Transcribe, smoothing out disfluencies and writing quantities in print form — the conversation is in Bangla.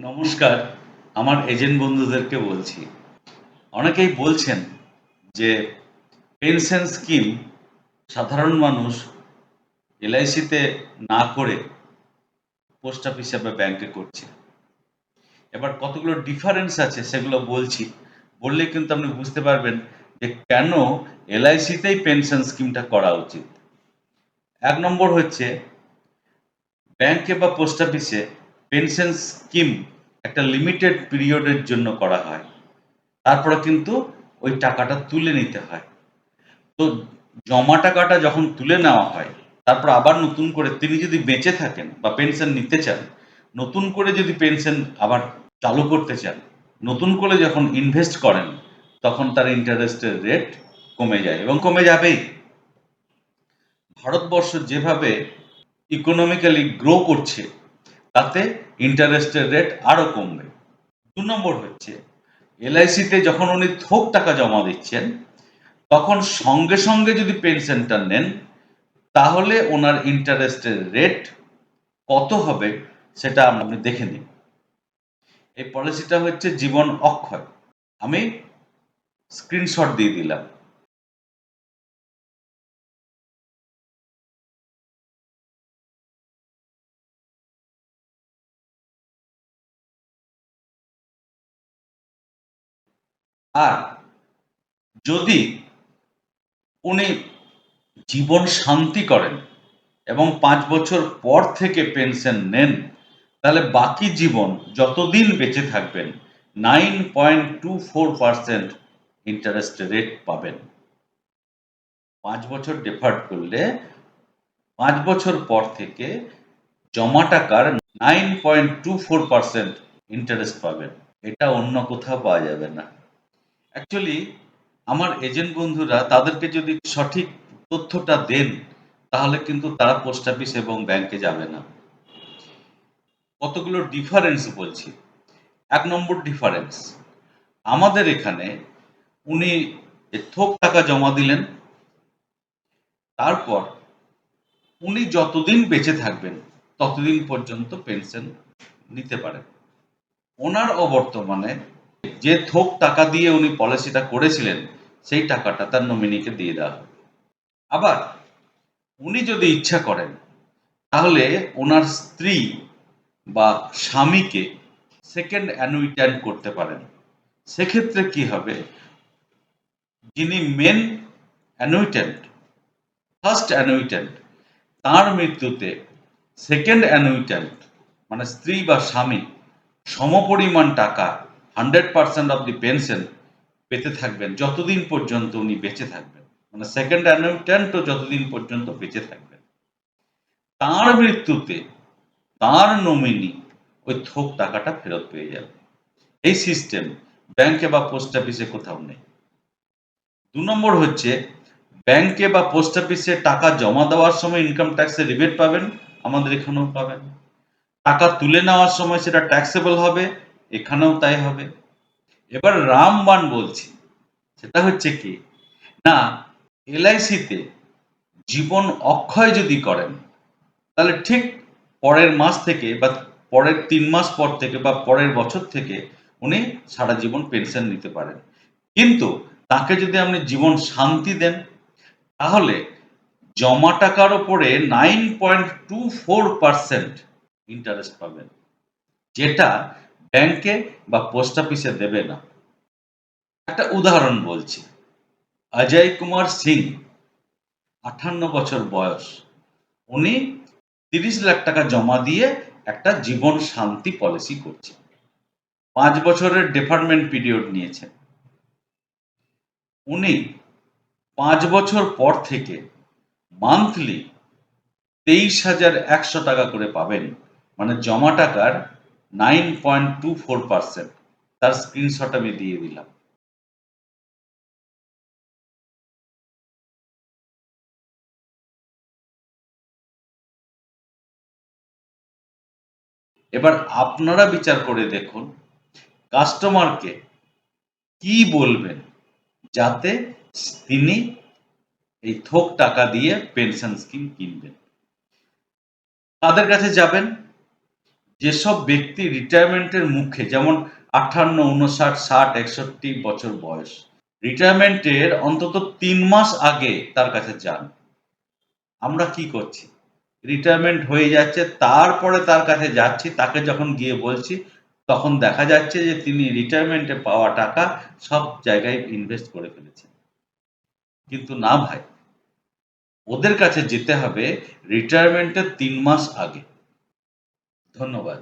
নমস্কার, আমার এজেন্ট বন্ধুদেরকে বলছি। অনেকেই বলছেন যে পেনশন স্কিম সাধারণ মানুষ এলআইসিতে না করে পোস্ট অফিসে বা ব্যাংকে করছে। এবার কতগুলো ডিফারেন্স আছে সেগুলো বলছি। বললে কিন্তু আপনি বুঝতে পারবেন যে কেন এলআইসিতেই পেনশন স্কিমটা করা উচিত। ১ নম্বর হচ্ছে ব্যাংকে বা পোস্ট অফিসে পেনশন স্কিম একটা লিমিটেড পিরিয়ডের জন্য করা হয়। তারপরে কিন্তু ওই টাকাটা তুলে নিতে হয়। তো জমা টাকাটা যখন তুলে নেওয়া হয়, তারপর আবার নতুন করে তিনি যদি বেঁচে থাকেন বা পেনশন নিতে চান, নতুন করে যদি পেনশন আবার চালু করতে চান, নতুন করে যখন ইনভেস্ট করেন, তখন তার ইন্টারেস্টের রেট কমে যায় এবং কমে যাবেই। ভারতবর্ষ যেভাবে ইকোনমিক্যালি গ্রো করছে, তাতে ইন্টারেস্টের রেট আরো কমবে। ২ নম্বর হচ্ছে এলআইসিতে যখন উনি থোক টাকা জমা দিচ্ছেন, তখন সঙ্গে সঙ্গে যদি পেনশনটা নেন, তাহলে ওনার ইন্টারেস্টের রেট কত হবে সেটা আপনি দেখে নিন। এই পলিসিটা হচ্ছে জীবন অক্ষয়। আমি স্ক্রিনশট দিয়ে দিলাম। আর যদি উনি জীবন শান্তি করেন এবং ৫ বছর পর থেকে পেনশন নেন, তাহলে বাকি জীবন যতদিন বেঁচে থাকবেন 9.24% ইন্টারেস্ট রেট পাবেন। ৫ বছর ডেফার্ড করলে ৫ বছর পর থেকে জমা টাকার 9.24% ইন্টারেস্ট পাবেন। এটা অন্য কোথাও পাওয়া যাবে না। অ্যাকচুয়ালি আমার এজেন্ট বন্ধুরা তাদেরকে যদি সঠিক তথ্যটা দেন, তাহলে কিন্তু তারা পোস্ট অফিস এবং ব্যাংকে যাবে না। কতগুলো ডিফারেন্স বলছি। ১ নম্বর ডিফারেন্স, আমাদের এখানে উনি থোক টাকা জমা দিলেন, তারপর উনি যতদিন বেঁচে থাকবেন ততদিন পর্যন্ত পেনশন নিতে পারেন। ওনার অবর্তমানে যে থোক টাকা দিয়ে উনি পলিসিটা করেছিলেন, সেই টাকাটা তার নমিনিকে দিয়ে দেওয়া হবে। আবার উনি যদি ইচ্ছা করেন, তাহলে ওনার স্ত্রী বা স্বামীকে সেকেন্ড অ্যানুইট্যান্ট করতে পারেন। সেক্ষেত্রে কি হবে, যিনি মেন অ্যানুইট্যান্ট, ফার্স্ট অ্যানুইট্যান্ট, তার মৃত্যুতে সেকেন্ড অ্যানুইট্যান্ট মানে স্ত্রী বা স্বামী সমপরিমাণ টাকা 100% অফ দি পেনশন পেতে থাকবেন যতদিন পর্যন্ত উনি বেঁচে থাকবেন। মানে সেকেন্ড অ্যানুইট্যান্টও যতদিন পর্যন্ত বেঁচে থাকবেন। তার মৃত্যুতে তার নমিনি ওই থোক টাকাটা ফেরত পেয়ে যাবে। এই সিস্টেম ব্যাংকে বা পোস্ট অফিসে কোথাও নেই। ২ নম্বর হচ্ছে ব্যাংকে বা পোস্ট অফিসে টাকা জমা দেওয়ার সময় ইনকাম ট্যাক্সের রিবেট পাবেন, আমাদের এখানেও পাবেন। টাকা তুলে নেওয়ার সময় সেটা ট্যাক্সেবল হবে, এখানেও তাই হবে। এবার রামবাণ বলছি, সেটা হচ্ছে কি না, এলআইসিতে জীবন অক্ষয় যদি করেন, তাহলে ঠিক পরের মাস থেকে বা পরের ৩ মাস পর থেকে বা পরের বছর থেকে উনি সারা জীবন পেনশন নিতে পারেন। কিন্তু তাকে যদি আপনি জীবন শান্তি দেন, তাহলে জমা টাকার উপরে 9.24% ইন্টারেস্ট পাবেন, যেটা ব্যাংকে বা পোস্ট অফিসে দেবে না। একটা উদাহরণ বলছি। অজয় কুমার সিং, ৫৮ বছর বয়স। উনি ৩০ লাখ টাকা জমা দিয়ে একটা জীবন শান্তি পলিসি করছেন। ৫ বছরের ডেফারমেন্ট পিরিয়ড নিয়েছেন। উনি ৫ বছর পর থেকে মান্থলি ২৩,১০০ টাকা করে পাবেন। মানে জমা টাকার 9.24%। তার স্ক্রিনশট আমি দিয়ে দিলাম। এবার আপনারা বিচার করে দেখুন কাস্টমারকে কি বলবেন, যাতে তিনি এই থোক টাকা দিয়ে পেনশন স্কিম কিনবেন। তাদের কাছে যাবেন, যেসব ব্যক্তি রিটায়ারমেন্টের মুখে, যেমন 58, 59, 60, 61 বছর বয়স, রিটায়ারমেন্টের অন্তত 3 মাস আগে তার কাছে যান। আমরা কি করছি? রিটায়ারমেন্ট হয়ে যাচ্ছে, তারপরে তার কাছে যাচ্ছি, তাকে যখন গিয়ে বলছি, তখন দেখা যাচ্ছে যে তিনি রিটায়ারমেন্টে পাওয়া টাকা সব জায়গায় ইনভেস্ট করে ফেলেছেন। কিন্তু না ভাই, ওদের কাছে যেতে হবে রিটায়ারমেন্টের 3 মাস আগে। ধন্যবাদ।